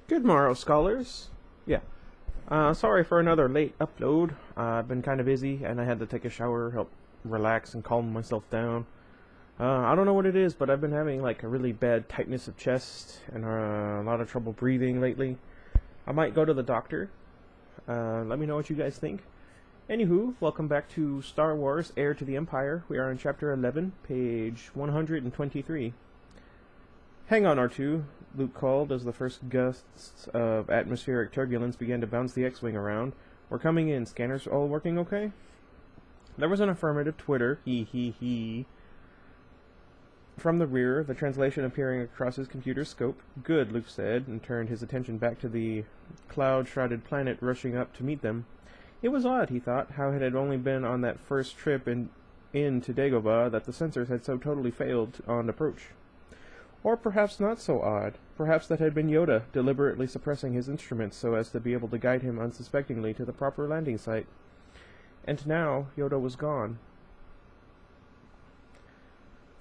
Good morrow, scholars. Yeah. Sorry for another late upload. I've been kind of busy, and I had to take a shower, help relax, and calm myself down. I don't know what it is, but I've been having like a really bad tightness of chest and a lot of trouble breathing lately. I might go to the doctor. Let me know what you guys think. Anywho, welcome back to Star Wars: Heir to the Empire. We are on Chapter 11, page 123. Hang on, R2, Luke called as the first gusts of atmospheric turbulence began to bounce the X-Wing around. We're coming in. Scanners all working okay? There was an affirmative twitter, he. From the rear, the translation appearing across his computer's scope. Good, Luke said, and turned his attention back to the cloud-shrouded planet rushing up to meet them. It was odd, he thought, how it had only been on that first trip into Dagobah that the sensors had so totally failed on approach. Or perhaps not so odd. Perhaps that had been Yoda deliberately suppressing his instruments so as to be able to guide him unsuspectingly to the proper landing site. And now Yoda was gone.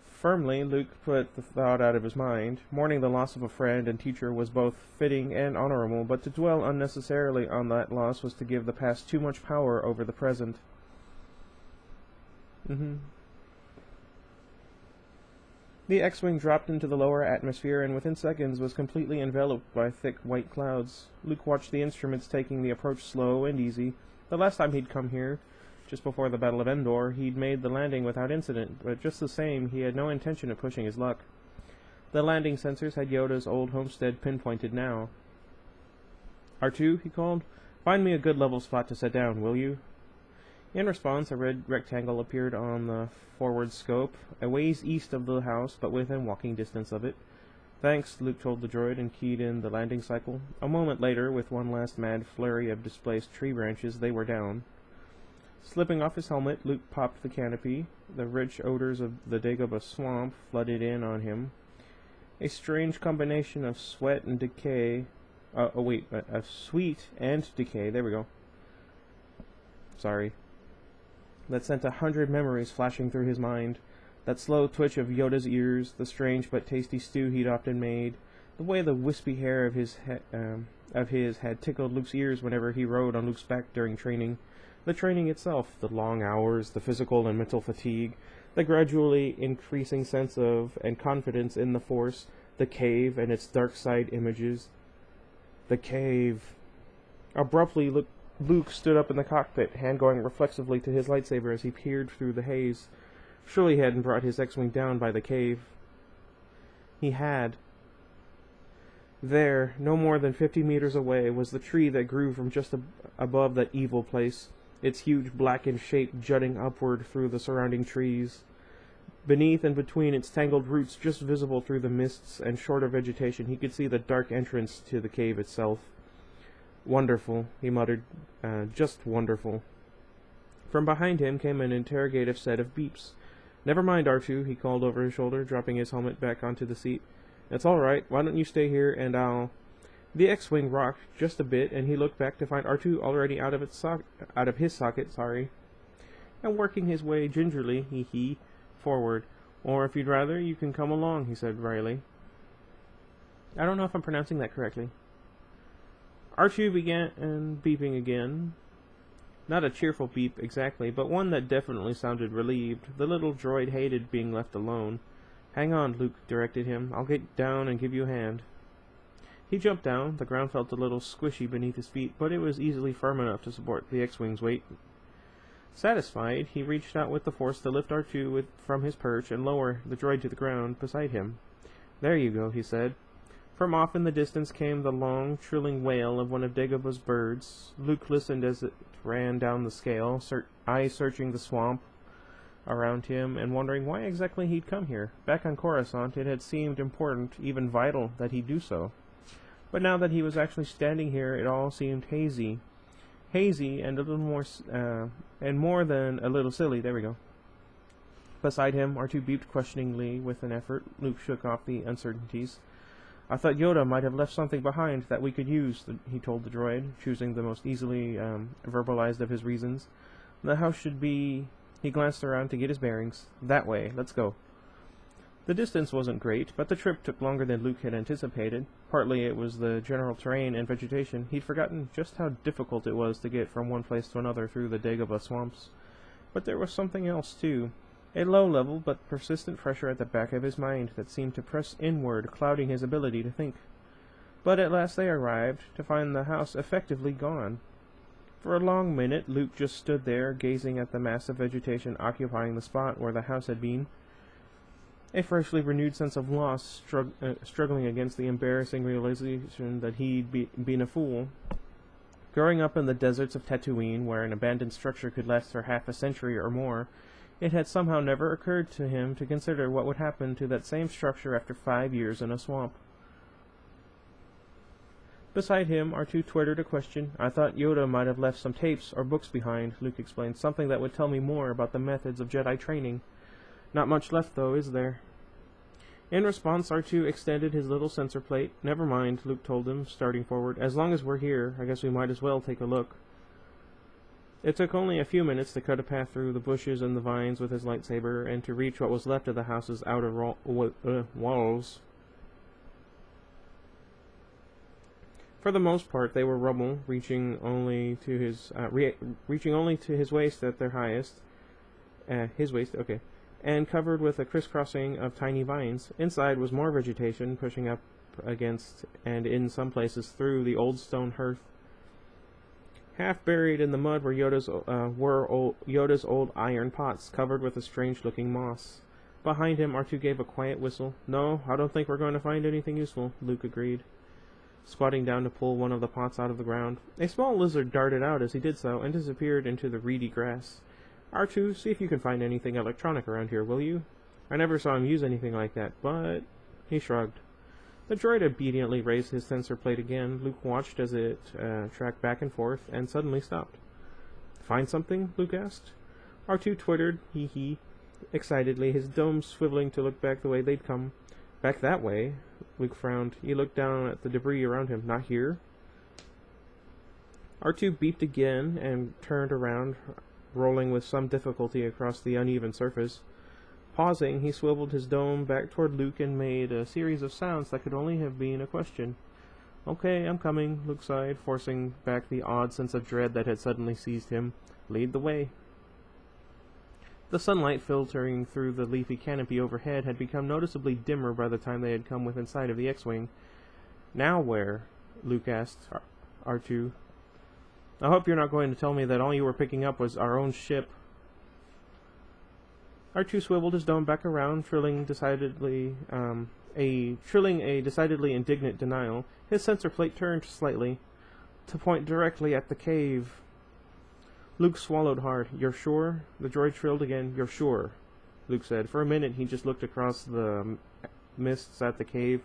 Firmly, Luke put the thought out of his mind. Mourning the loss of a friend and teacher was both fitting and honorable, but to dwell unnecessarily on that loss was to give the past too much power over the present. The X-Wing dropped into the lower atmosphere and within seconds was completely enveloped by thick white clouds. Luke watched the instruments taking the approach slow and easy. The last time he'd come here, just before the Battle of Endor, he'd made the landing without incident, but just the same, he had no intention of pushing his luck. The landing sensors had Yoda's old homestead pinpointed now. R2, he called, find me a good level spot to set down, will you? In response, a red rectangle appeared on the forward scope, a ways east of the house, but within walking distance of it. Thanks, Luke told the droid and keyed in the landing cycle. A moment later, with one last mad flurry of displaced tree branches, they were down. Slipping off his helmet, Luke popped the canopy. The rich odors of the Dagobah swamp flooded in on him. A strange combination of sweat and decay. Of sweet and decay. There we go. Sorry. That sent 100 memories flashing through his mind. That slow twitch of Yoda's ears, the strange but tasty stew he'd often made, the way the wispy hair of his had tickled Luke's ears whenever he rode on Luke's back during training, the training itself, the long hours, the physical and mental fatigue, the gradually increasing sense of and confidence in the Force, the cave and its dark side images. The cave. Abruptly, Luke stood up in the cockpit, hand going reflexively to his lightsaber as he peered through the haze. Surely he hadn't brought his X-Wing down by the cave. He had. There, no more than 50 meters away, was the tree that grew from just above that evil place, its huge blackened shape jutting upward through the surrounding trees. Beneath and between its tangled roots, just visible through the mists and shorter vegetation, he could see the dark entrance to the cave itself. Wonderful, he muttered. Just wonderful. From behind him came an interrogative set of beeps. Never mind, R2, he called over his shoulder, dropping his helmet back onto the seat. It's all right. Why don't you stay here and I'll... The X-Wing rocked just a bit, and he looked back to find R2 already out of his socket, and working his way gingerly, forward. Or if you'd rather, you can come along, he said wryly. I don't know if I'm pronouncing that correctly. R2 began beeping again. Not a cheerful beep exactly, but one that definitely sounded relieved. The little droid hated being left alone. Hang on, Luke directed him. I'll get down and give you a hand. He jumped down. The ground felt a little squishy beneath his feet, but it was easily firm enough to support the X-Wing's weight. Satisfied, he reached out with the Force to lift R2 from his perch and lower the droid to the ground beside him. There you go, he said. From off in the distance came the long, trilling wail of one of Dagobah's birds. Luke listened as it ran down the scale, eyes searching the swamp around him and wondering why exactly he'd come here. Back on Coruscant, it had seemed important, even vital, that he do so. But now that he was actually standing here, it all seemed hazy. Hazy and a little more, and more than a little silly. There we go. Beside him, R2 beeped questioningly with an effort. Luke shook off the uncertainties. I thought Yoda might have left something behind that we could use, he told the droid, choosing the most easily verbalized of his reasons. The house should be... He glanced around to get his bearings. That way. Let's go. The distance wasn't great, but the trip took longer than Luke had anticipated. Partly it was the general terrain and vegetation. He'd forgotten just how difficult it was to get from one place to another through the Dagobah swamps. But there was something else, too. A low-level but persistent pressure at the back of his mind that seemed to press inward, clouding his ability to think. But at last they arrived, to find the house effectively gone. For a long minute, Luke just stood there, gazing at the mass of vegetation occupying the spot where the house had been. A freshly renewed sense of loss struggling against the embarrassing realization that he'd been a fool. Growing up in the deserts of Tatooine, where an abandoned structure could last for half a century or more, it had somehow never occurred to him to consider what would happen to that same structure after 5 years in a swamp. Beside him, R2 twittered a question. "I thought Yoda might have left some tapes or books behind," Luke explained, "something that would tell me more about the methods of Jedi training. Not much left, though, is there?" In response, R2 extended his little sensor plate. "Never mind," Luke told him, starting forward. "As long as we're here, I guess we might as well take a look." It took only a few minutes to cut a path through the bushes and the vines with his lightsaber, and to reach what was left of the house's outer walls. For the most part, they were rubble, reaching only to his waist at their highest. His waist, okay. And covered with a crisscrossing of tiny vines. Inside was more vegetation, pushing up against, and in some places through, the old stone hearth. Half buried in the mud were Yoda's old iron pots, covered with a strange-looking moss. Behind him, R2 gave a quiet whistle. "No, I don't think we're going to find anything useful," Luke agreed, squatting down to pull one of the pots out of the ground. A small lizard darted out as he did so, and disappeared into the reedy grass. "R2, see if you can find anything electronic around here, will you? I never saw him use anything like that, but—" He shrugged. The droid obediently raised his sensor plate again. Luke watched as it tracked back and forth, and suddenly stopped. "Find something?" Luke asked. R2 twittered, hee-hee, excitedly, his dome swiveling to look back the way they'd come. "Back that way?" Luke frowned. He looked down at the debris around him. "Not here?" R2 beeped again and turned around, rolling with some difficulty across the uneven surface. Pausing, he swiveled his dome back toward Luke and made a series of sounds that could only have been a question. "Okay, I'm coming," Luke sighed, forcing back the odd sense of dread that had suddenly seized him. "Lead the way." The sunlight filtering through the leafy canopy overhead had become noticeably dimmer by the time they had come within sight of the X-Wing. "Now where?" Luke asked R2. "I hope you're not going to tell me that all you were picking up was our own ship." R2 swiveled his dome back around, trilling a decidedly indignant denial. His sensor plate turned slightly, to point directly at the cave. Luke swallowed hard. "You're sure?" The droid shrilled again. "You're sure," Luke said. For a minute he just looked across the mists at the cave,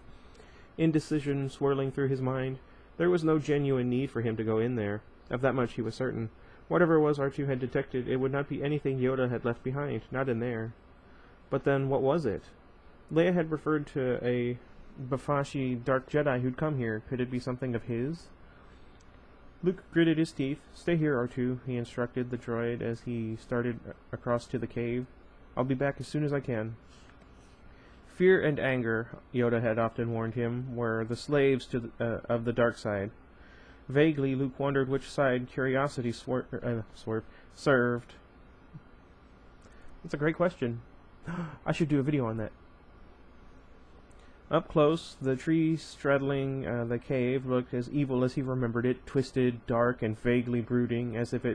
indecision swirling through his mind. There was no genuine need for him to go in there. Of that much he was certain. Whatever it was R2 had detected, it would not be anything Yoda had left behind, not in there. But then, what was it? Leia had referred to a Bafashi dark Jedi who'd come here. Could it be something of his? Luke gritted his teeth. "Stay here, R2, he instructed the droid as he started across to the cave. "I'll be back as soon as I can." Fear and anger, Yoda had often warned him, were the slaves of the dark side. Vaguely, Luke wondered which side curiosity served. That's a great question. I should do a video on that. Up close, the tree straddling the cave looked as evil as he remembered it, twisted, dark, and vaguely brooding, as if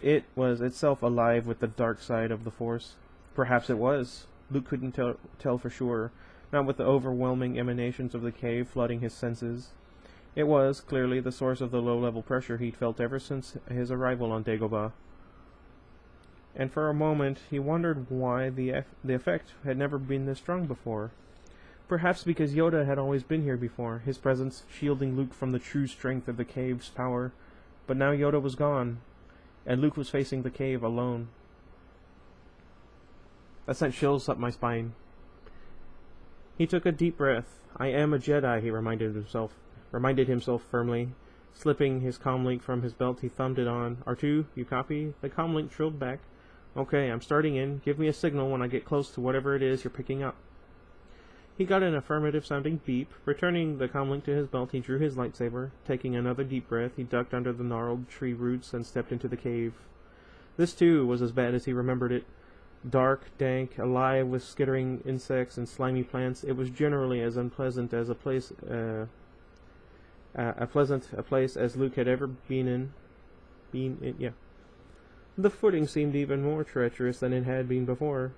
it was itself alive with the dark side of the Force. Perhaps it was. Luke couldn't tell for sure, not with the overwhelming emanations of the cave flooding his senses. It was, clearly, the source of the low-level pressure he'd felt ever since his arrival on Dagobah. And for a moment, he wondered why the effect had never been this strong before. Perhaps because Yoda had always been here before, his presence shielding Luke from the true strength of the cave's power. But now Yoda was gone, and Luke was facing the cave alone. That sent chills up my spine. He took a deep breath. "I am a Jedi," he reminded himself firmly. Slipping his comlink from his belt, he thumbed it on. "R2, you copy?" The comlink trilled back. Okay, I'm starting in. Give me a signal when I get close to whatever it is you're picking up. He got an affirmative-sounding beep. Returning the comlink to his belt, he drew his lightsaber. Taking another deep breath, he ducked under the gnarled tree roots and stepped into the cave. This, too, was as bad as he remembered it. Dark, dank, alive with skittering insects and slimy plants, it was generally as unpleasant as a place as Luke had ever been in. The footing seemed even more treacherous than it had been before,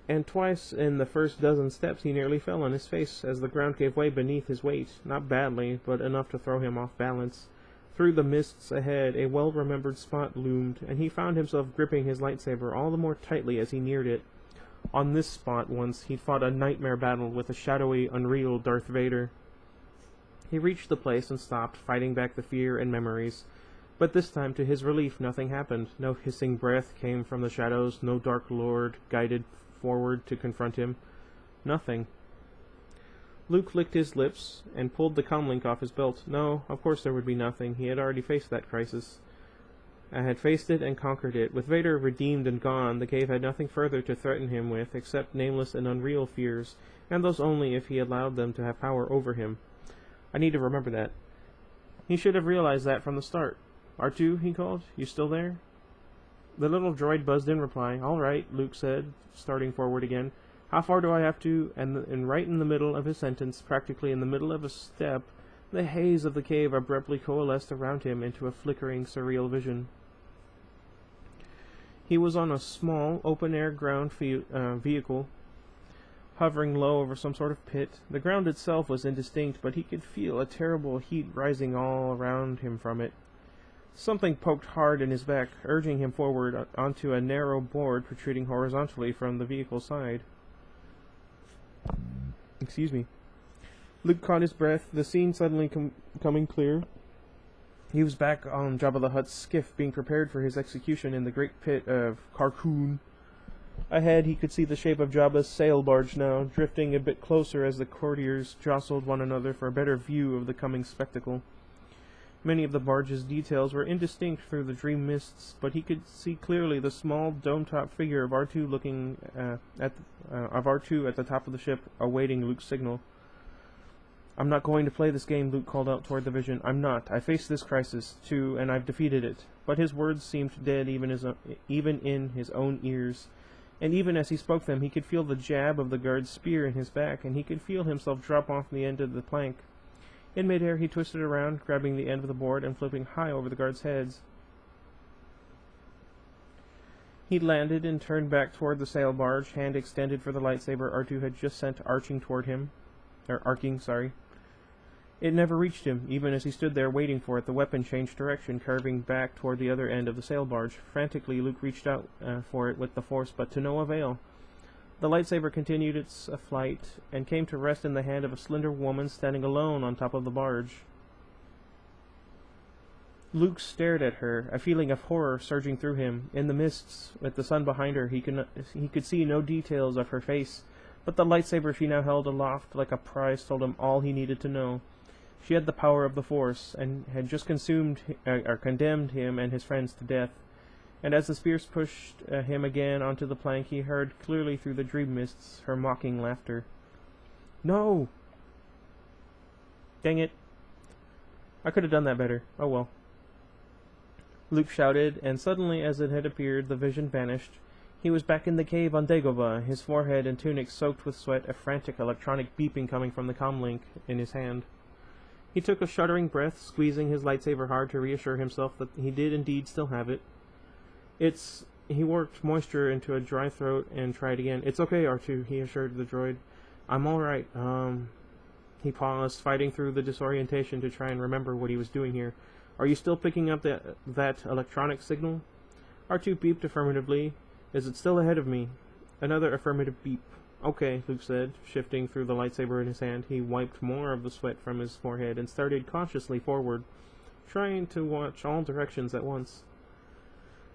and twice in the first dozen steps he nearly fell on his face as the ground gave way beneath his weight, not badly, but enough to throw him off balance. Through the mists ahead, a well-remembered spot loomed, and he found himself gripping his lightsaber all the more tightly as he neared it. On this spot once he'd fought a nightmare battle with a shadowy, unreal Darth Vader. He reached the place and stopped, fighting back the fear and memories. But this time, to his relief, nothing happened. No hissing breath came from the shadows, no dark lord guided forward to confront him. Nothing. Luke licked his lips and pulled the comlink off his belt. No, of course there would be nothing. He had already faced that crisis. I had faced it and conquered it. With Vader redeemed and gone, the cave had nothing further to threaten him with except nameless and unreal fears, and those only if he allowed them to have power over him. I need to remember that. He should have realized that from the start. R2, he called. You still there? The little droid buzzed in reply. All right, Luke said, starting forward again. How far do I have to? And right in the middle of his sentence, practically in the middle of a step, the haze of the cave abruptly coalesced around him into a flickering, surreal vision. He was on a small, open-air ground vehicle, hovering low over some sort of pit. The ground itself was indistinct, but he could feel a terrible heat rising all around him from it. Something poked hard in his back, urging him forward onto a narrow board protruding horizontally from the vehicle's side. Excuse me. Luke caught his breath, the scene suddenly coming clear. He was back on Jabba the Hutt's skiff, being prepared for his execution in the great pit of Carkoon. Ahead, he could see the shape of Jabba's sail barge now, drifting a bit closer as the courtiers jostled one another for a better view of the coming spectacle. Many of the barge's details were indistinct through the dream mists, but he could see clearly the small dome-top figure of R2 looking at the top of the ship, awaiting Luke's signal. I'm not going to play this game, Luke called out toward the vision. I'm not. I faced this crisis, too, and I've defeated it. But his words seemed dead even in his own ears. And even as he spoke them, he could feel the jab of the guard's spear in his back, and he could feel himself drop off the end of the plank. In midair, he twisted around, grabbing the end of the board and flipping high over the guards' heads. He landed and turned back toward the sail barge, hand extended for the lightsaber R2 had just sent arcing. It never reached him. Even as he stood there waiting for it, the weapon changed direction, curving back toward the other end of the sail barge. Frantically, Luke reached out for it with the Force, but to no avail. The lightsaber continued its flight and came to rest in the hand of a slender woman standing alone on top of the barge. Luke stared at her, a feeling of horror surging through him. In the mists, with the sun behind her, he could see no details of her face, but the lightsaber she now held aloft like a prize told him all he needed to know. She had the power of the Force, and had just condemned him and his friends to death. And as the spears pushed him again onto the plank, he heard clearly through the dream mists her mocking laughter. No! Dang it. I could have done that better. Oh well. Luke shouted, and suddenly as it had appeared, the vision vanished. He was back in the cave on Dagobah, his forehead and tunic soaked with sweat, a frantic electronic beeping coming from the comlink in his hand. He took a shuddering breath, squeezing his lightsaber hard to reassure himself that he did indeed still have it. He worked moisture into a dry throat and tried again. It's okay, R2, he assured the droid. I'm all right. He paused, fighting through the disorientation to try and remember what he was doing here. Are you still picking up that electronic signal? R2 beeped affirmatively. Is it still ahead of me? Another affirmative beep. Okay, Luke said, shifting through the lightsaber in his hand. He wiped more of the sweat from his forehead and started cautiously forward, trying to watch all directions at once.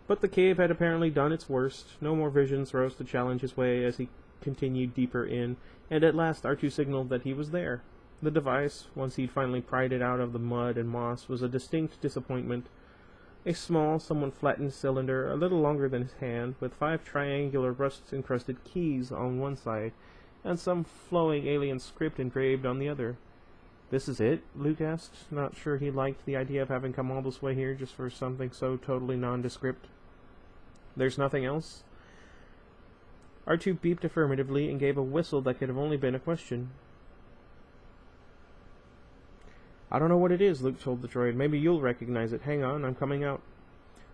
But the cave had apparently done its worst. No more visions rose to challenge his way as he continued deeper in, and at last R2 signaled that he was there. The device, once he'd finally pried it out of the mud and moss, was a distinct disappointment. A small, somewhat flattened cylinder, a little longer than his hand, with 5 triangular rust-encrusted keys on one side, and some flowing alien script engraved on the other. "This is it?" Luke asked, not sure he liked the idea of having come all this way here just for something so totally nondescript. "There's nothing else?" R2 beeped affirmatively and gave a whistle that could have only been a question. "I don't know what it is," Luke told the droid. "Maybe you'll recognize it. Hang on, I'm coming out."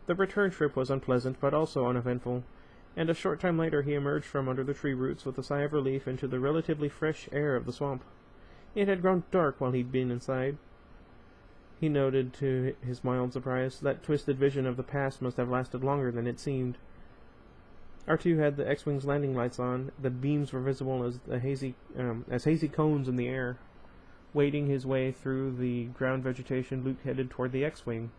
The return trip was unpleasant, but also uneventful, and a short time later he emerged from under the tree roots with a sigh of relief into the relatively fresh air of the swamp. It had grown dark while he'd been inside. He noted, to his mild surprise, that twisted vision of the past must have lasted longer than it seemed. R2 had the X-Wing's landing lights on. The beams were visible as hazy cones in the air. Wading his way through the ground vegetation, Luke headed toward the X-Wing.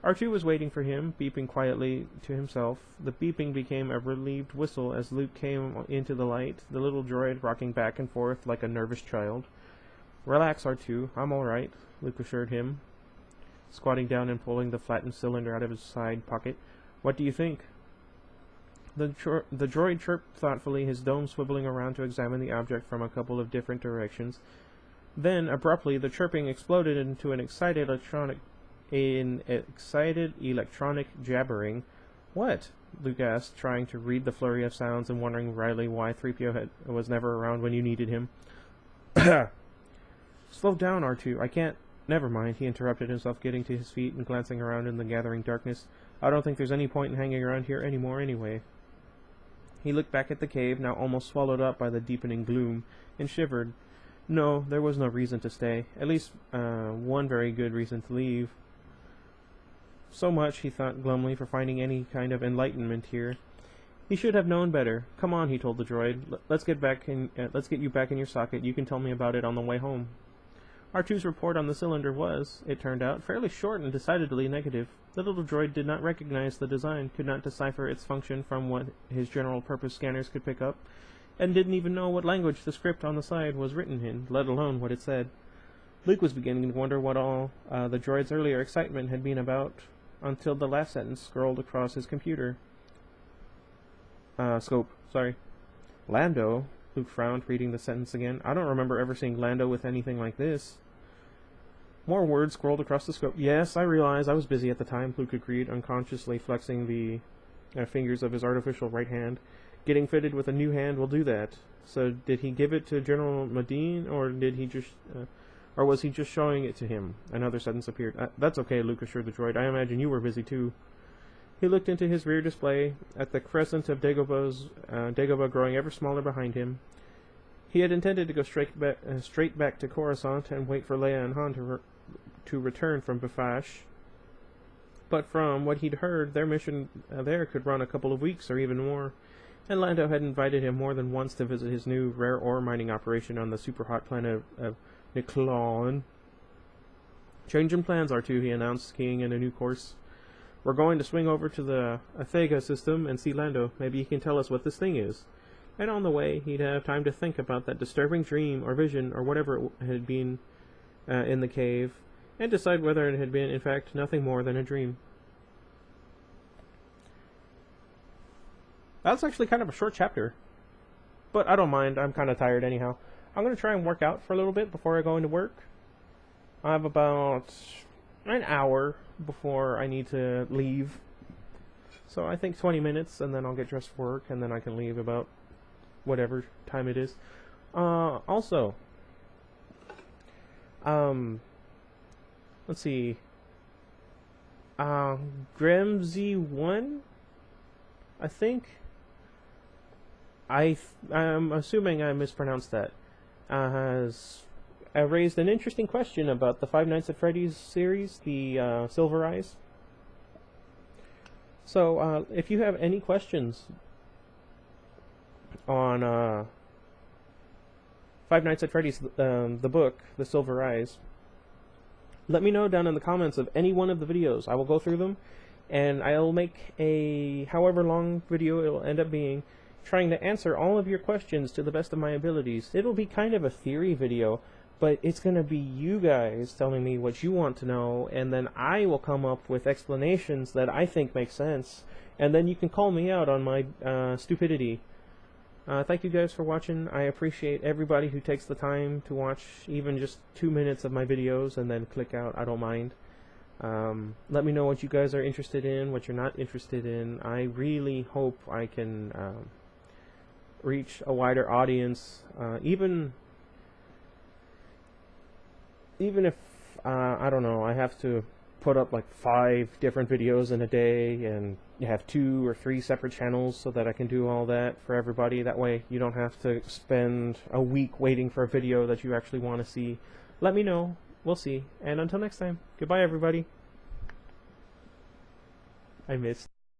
R2 was waiting for him, beeping quietly to himself. The beeping became a relieved whistle as Luke came into the light, the little droid rocking back and forth like a nervous child. "Relax, R2, I'm all right," Luke assured him, squatting down and pulling the flattened cylinder out of his side pocket. "What do you think?" The droid chirped thoughtfully, his dome swiveling around to examine the object from a couple of different directions. Then, abruptly, the chirping exploded into an excited electronic jabbering. "What?" Luke asked, trying to read the flurry of sounds and wondering wryly why 3PO was never around when you needed him. "Slow down, R2. I can't—" "Never mind," he interrupted himself, getting to his feet and glancing around in the gathering darkness. "I don't think there's any point in hanging around here anymore anyway." He looked back at the cave, now almost swallowed up by the deepening gloom, and shivered. No, there was no reason to stay. At least one very good reason to leave. So much, he thought glumly, for finding any kind of enlightenment here. He should have known better. "Come on," he told the droid. Let's get you back in your socket. You can tell me about it on the way home." R2's report on the cylinder was, it turned out, fairly short and decidedly negative. The little droid did not recognize the design, could not decipher its function from what his general-purpose scanners could pick up, and didn't even know what language the script on the side was written in, let alone what it said. Luke was beginning to wonder what all the droid's earlier excitement had been about, until the last sentence scrolled across his computer. Scope. "Lando?" Luke frowned, reading the sentence again. "I don't remember ever seeing Lando with anything like this." More words scrolled across the scope. "Yes, I realize. I was busy at the time," Luke agreed, unconsciously flexing the fingers of his artificial right hand. "Getting fitted with a new hand will do that. So did he give it to General Madine, or was he just showing it to him?" Another sentence appeared. "That's okay," Luke assured the droid. "I imagine you were busy too." He looked into his rear display at the crescent of Dagobah growing ever smaller behind him. He had intended to go straight back to Coruscant and wait for Leia and Han to return from Bafash. But from what he'd heard, their mission there could run a couple of weeks or even more, and Lando had invited him more than once to visit his new rare ore mining operation on the super-hot planet of Niklon. "Changing plans, R2, he announced, keying in a new course. "We're going to swing over to the Athega system and see Lando. Maybe he can tell us what this thing is." And on the way, he'd have time to think about that disturbing dream or vision or whatever it had been in the cave, and decide whether it had been, in fact, nothing more than a dream. That's actually kind of a short chapter, but I don't mind. I'm kind of tired anyhow. I'm going to try and work out for a little bit before I go into work. I have about an hour before I need to leave. So I think 20 minutes, and then I'll get dressed for work, and then I can leave about whatever time it is. Also, let's see. Gremzy1, I think. I'm assuming I mispronounced that. Has raised an interesting question about the Five Nights at Freddy's series, the Silver Eyes. So, if you have any questions on Five Nights at Freddy's, the book, The Silver Eyes, let me know down in the comments of any one of the videos. I will go through them, and I'll make a however long video it will end up being, trying to answer all of your questions to the best of my abilities. It'll be kind of a theory video, but it's going to be you guys telling me what you want to know, and then I will come up with explanations that I think make sense, and then you can call me out on my stupidity. Thank you guys for watching. I appreciate everybody who takes the time to watch even just 2 minutes of my videos and then click out. I don't mind. Let me know what you guys are interested in, what you're not interested in. I really hope I can reach a wider audience, even if I don't know, I have to put up like 5 different videos in a day and you have 2 or 3 separate channels so that I can do all that for everybody. That way you don't have to spend a week waiting for a video that you actually want to see. Let me know. We'll see. And until next time, goodbye everybody. I missed.